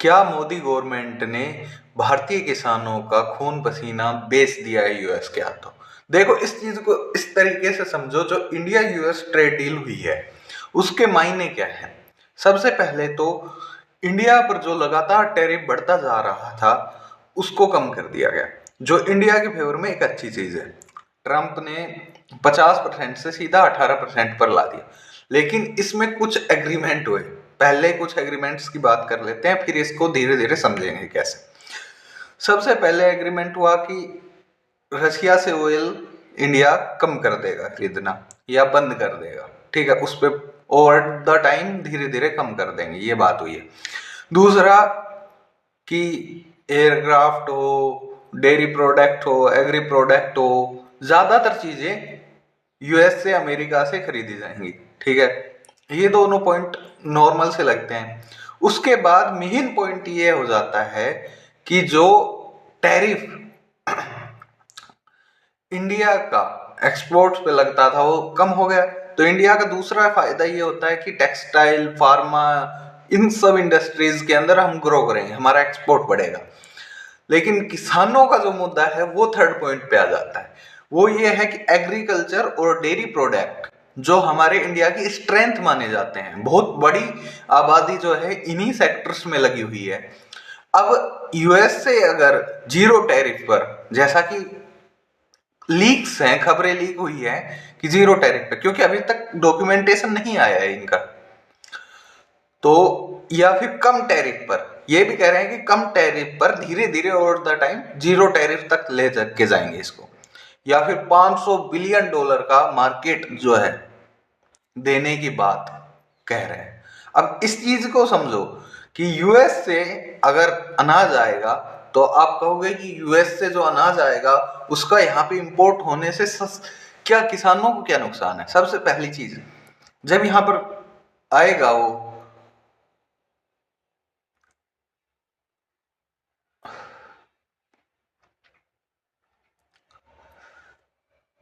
क्या मोदी गवर्नमेंट ने भारतीय किसानों का खून पसीना बेच दिया है यूएस के हाथों? देखो, इस चीज को इस तरीके से समझो, जो इंडिया यूएस ट्रेड डील हुई है उसके मायने क्या है। सबसे पहले तो इंडिया पर जो लगातार टैरिफ बढ़ता जा रहा था उसको कम कर दिया गया, जो इंडिया के फेवर में एक अच्छी चीज है। ट्रंप ने 50% से सीधा 18% पर ला दिया, लेकिन इसमें कुछ एग्रीमेंट हुए। पहले कुछ एग्रीमेंट्स की बात कर लेते हैं, फिर इसको धीरे धीरे समझेंगे कैसे। सबसे पहले एग्रीमेंट हुआ कि रशिया से ऑयल इंडिया कम कर देगा खरीदना या बंद कर देगा। ठीक है, उस पर ओवर द टाइम धीरे धीरे कम कर देंगे, ये बात हुई है। दूसरा कि एयरक्राफ्ट हो, डेयरी प्रोडक्ट हो, एग्री प्रोडक्ट हो, ज्यादातर चीजें यूएस से अमेरिका से खरीदी जाएंगी। ठीक है, ये दोनों पॉइंट नॉर्मल से लगते हैं। उसके बाद मेन पॉइंट ये हो जाता है कि जो टैरिफ इंडिया का एक्सपोर्ट्स पे लगता था वो कम हो गया। तो इंडिया का दूसरा फायदा ये होता है कि टेक्सटाइल, फार्मा, इन सब इंडस्ट्रीज के अंदर हम ग्रो करेंगे, हमारा एक्सपोर्ट बढ़ेगा। लेकिन किसानों का जो मुद्दा है वो थर्ड पॉइंट पे आ जाता है। वो ये है कि एग्रीकल्चर और डेयरी प्रोडक्ट जो हमारे इंडिया की स्ट्रेंथ माने जाते हैं, बहुत बड़ी आबादी जो है इन्हीं सेक्टर्स में लगी हुई है। अब यूएस से अगर जीरो टैरिफ पर, जैसा कि लीक्स हैं, खबरें लीक हुई है कि जीरो टैरिफ पे, क्योंकि अभी तक डॉक्यूमेंटेशन नहीं आया है इनका, तो या फिर कम टैरिफ पर, ये भी कह रहे हैं कि कम टैरिफ पर धीरे धीरे over the time zero tariff तक ले के जाएंगे इसको, या फिर 500 बिलियन डॉलर का मार्केट जो है देने की बात कह रहे हैं। अब इस चीज को समझो कि यूएस से अगर अनाज आएगा तो आप कहोगे कि यूएस से जो अनाज आएगा उसका यहाँ पे इंपोर्ट होने से क्या किसानों को क्या नुकसान है। सबसे पहली चीज, जब यहाँ पर आएगा वो,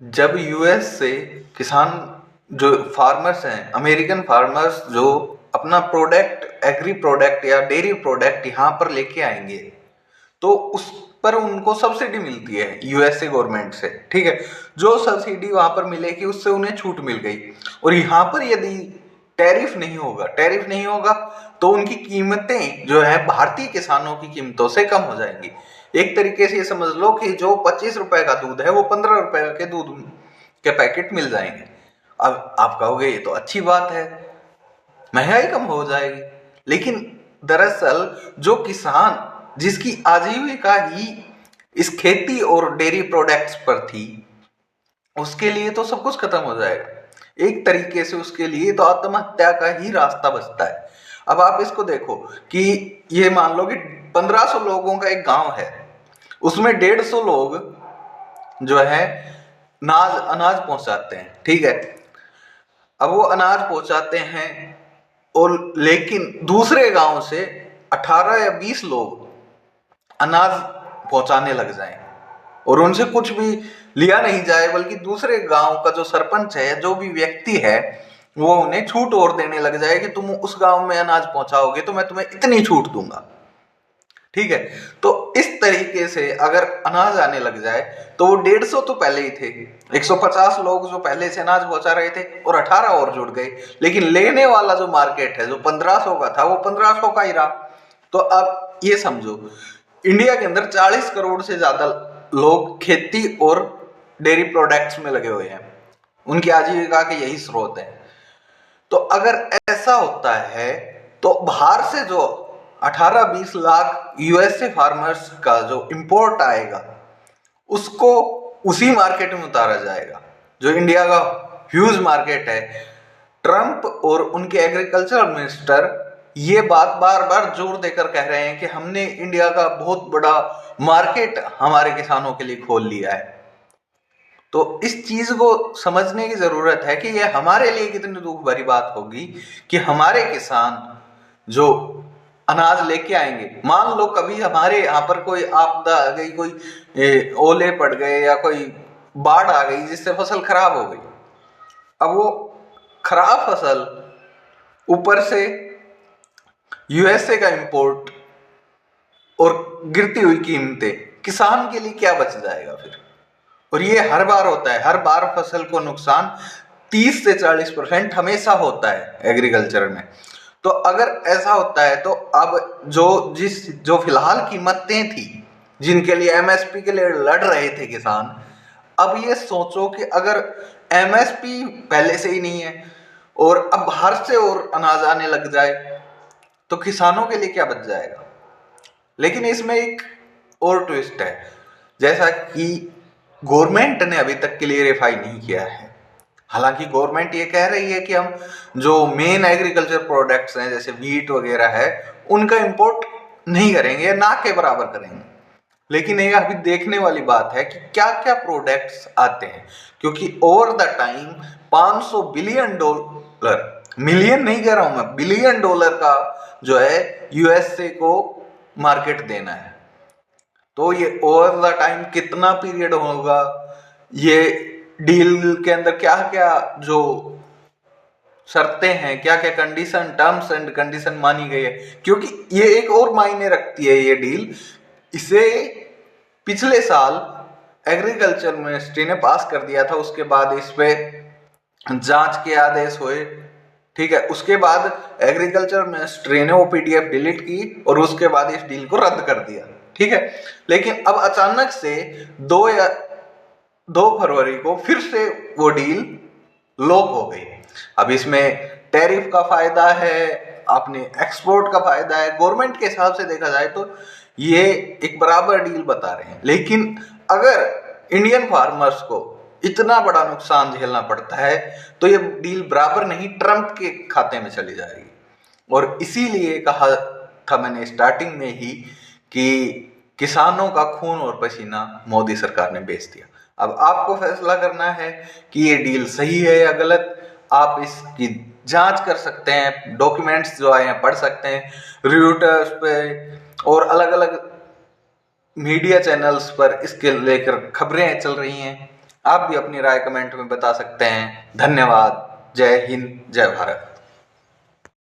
जब यूएस से किसान, जो फार्मर्स हैं, अमेरिकन फार्मर्स जो अपना प्रोडक्ट, एग्री प्रोडक्ट या डेयरी प्रोडक्ट यहाँ पर लेके आएंगे तो उस पर उनको सब्सिडी मिलती है यूएसए गवर्नमेंट से। ठीक है, जो सब्सिडी वहां पर मिलेगी उससे उन्हें छूट मिल गई। और यहाँ पर यदि टैरिफ नहीं होगा तो उनकी कीमतें जो है भारतीय किसानों की कीमतों से कम हो जाएंगी। एक तरीके से ये समझ लो कि जो 25 रुपए का दूध है वो 15 रुपए के दूध के पैकेट मिल जाएंगे। अब आप कहोगे ये तो अच्छी बात है, महंगाई कम हो जाएगी। लेकिन दरअसल जो किसान, जिसकी आजीविका ही इस खेती और डेयरी प्रोडक्ट्स पर थी, उसके लिए तो सब कुछ खत्म हो जाएगा। एक तरीके से उसके लिए तो आत्महत्या का ही रास्ता बचता है। अब आप इसको देखो कि ये मान लो कि 1500 लोगों का एक गांव है, उसमें 150 लोग जो है अनाज पहुंचाते हैं। ठीक है, अब वो अनाज पहुंचाते हैं और लेकिन दूसरे गांव से 18 या 20 लोग अनाज पहुंचाने लग जाएं और उनसे कुछ भी लिया नहीं जाए, बल्कि दूसरे गांव का जो सरपंच है, जो भी व्यक्ति है, वो उन्हें छूट और देने लग जाए कि तुम उस गांव में अनाज पहुंचाओगे तो मैं तुम्हें इतनी छूट दूंगा। ठीक है, तो इस तरीके से अगर अनाज आने लग जाए तो वो 150 तो पहले ही थे, 150 लोग जो पहले से अनाज पहुंचा रहे थे और 18 और जुड़ गए, लेकिन लेने वाला जो मार्केट है जो 1500 का था वो 1500 का ही रहा। तो अब ये समझो, इंडिया के अंदर 40 करोड़ से ज्यादा लोग खेती और डेयरी प्रोडक्ट्स में लगे हुए हैं, उनकी आजीविका के यही स्रोत है। तो अगर ऐसा होता है तो बाहर से जो 18-20 लाख यूएसए फार्मर्स का जो इंपोर्ट आएगा उसको उसी मार्केट में उतारा जाएगा जो इंडिया का ह्यूज मार्केट है। ट्रंप और उनके एग्रीकल्चर मिनिस्टर ये बात बार बार जोर देकर कह रहे हैं कि हमने इंडिया का बहुत बड़ा मार्केट हमारे किसानों के लिए खोल लिया है। तो इस चीज को समझने की जरूरत है कि यह हमारे लिए कितनी दुख भरी बात होगी कि हमारे किसान जो अनाज लेके आएंगे, मान लो कभी हमारे यहाँ पर कोई आपदा आ गई, कोई ओले पड़ गए या कोई बाढ़ आ गई जिससे फसल खराब हो गई। अब वो खराब फसल ऊपर से यूएसए का इंपोर्ट और गिरती हुई कीमतें, किसान के लिए क्या बच जाएगा फिर? और ये हर बार होता है, हर बार फसल को नुकसान 30 से 40% हमेशा होता है एग्रीकल्चर में। तो अगर ऐसा होता है तो अब जो फिलहाल कीमतें थी, जिनके लिए एमएसपी के लिए लड़ रहे थे किसान, अब ये सोचो कि अगर एमएसपी पहले से ही नहीं है और अब बाहर से और अनाज आने लग जाए तो किसानों के लिए क्या बच जाएगा? लेकिन इसमें एक और ट्विस्ट है, जैसा कि गवर्नमेंट ने अभी तक क्लियरिफाई नहीं किया है। हालांकि गवर्नमेंट ये कह रही है कि हम जो मेन एग्रीकल्चर प्रोडक्ट्स हैं जैसे वीट वगैरह है उनका इंपोर्ट नहीं करेंगे, ना के बराबर करेंगे। लेकिन ये अभी देखने वाली बात है कि क्या क्या प्रोडक्ट्स आते हैं, क्योंकि over the time 500 billion dollar, million नहीं कह रहा हूं मैं, बिलियन डॉलर का जो है यूएसए को मार्केट देना है। तो ये ओवर द टाइम कितना पीरियड होगा, ये डील के अंदर क्या क्या जो शर्तें हैं, क्या क्या कंडीशन, टर्म्स एंड कंडीशन मानी गई है, क्योंकि ये एक और मायने रखती है ये डील। इसे पिछले साल एग्रीकल्चर मिनिस्ट्री ने पास कर दिया था, उसके बाद इस पे जांच के आदेश हुए, ठीक है। उसके बाद एग्रीकल्चर मिनिस्ट्री ने वो पीडीएफ डिलीट की और उसके बाद इस डील को रद्द कर दिया, ठीक है। लेकिन अब अचानक से 2 फरवरी को फिर से वो डील लॉक हो गई। अब इसमें टैरिफ का फायदा है, अपने एक्सपोर्ट का फायदा है, गवर्नमेंट के हिसाब से देखा जाए तो ये एक बराबर डील बता रहे हैं। लेकिन अगर इंडियन फार्मर्स को इतना बड़ा नुकसान झेलना पड़ता है तो ये डील बराबर नहीं, ट्रंप के खाते में चली जाएगी। और इसीलिए कहा था मैंने स्टार्टिंग में ही कि किसानों का खून और पसीना मोदी सरकार ने बेच दिया। अब आपको फैसला करना है कि ये डील सही है या गलत। आप इसकी जांच कर सकते हैं, डॉक्यूमेंट्स जो आए हैं पढ़ सकते हैं, रिव्यूटर्स पे और अलग अलग मीडिया चैनल्स पर इसके लेकर खबरें चल रही हैं। आप भी अपनी राय कमेंट में बता सकते हैं। धन्यवाद। जय हिंद, जय भारत।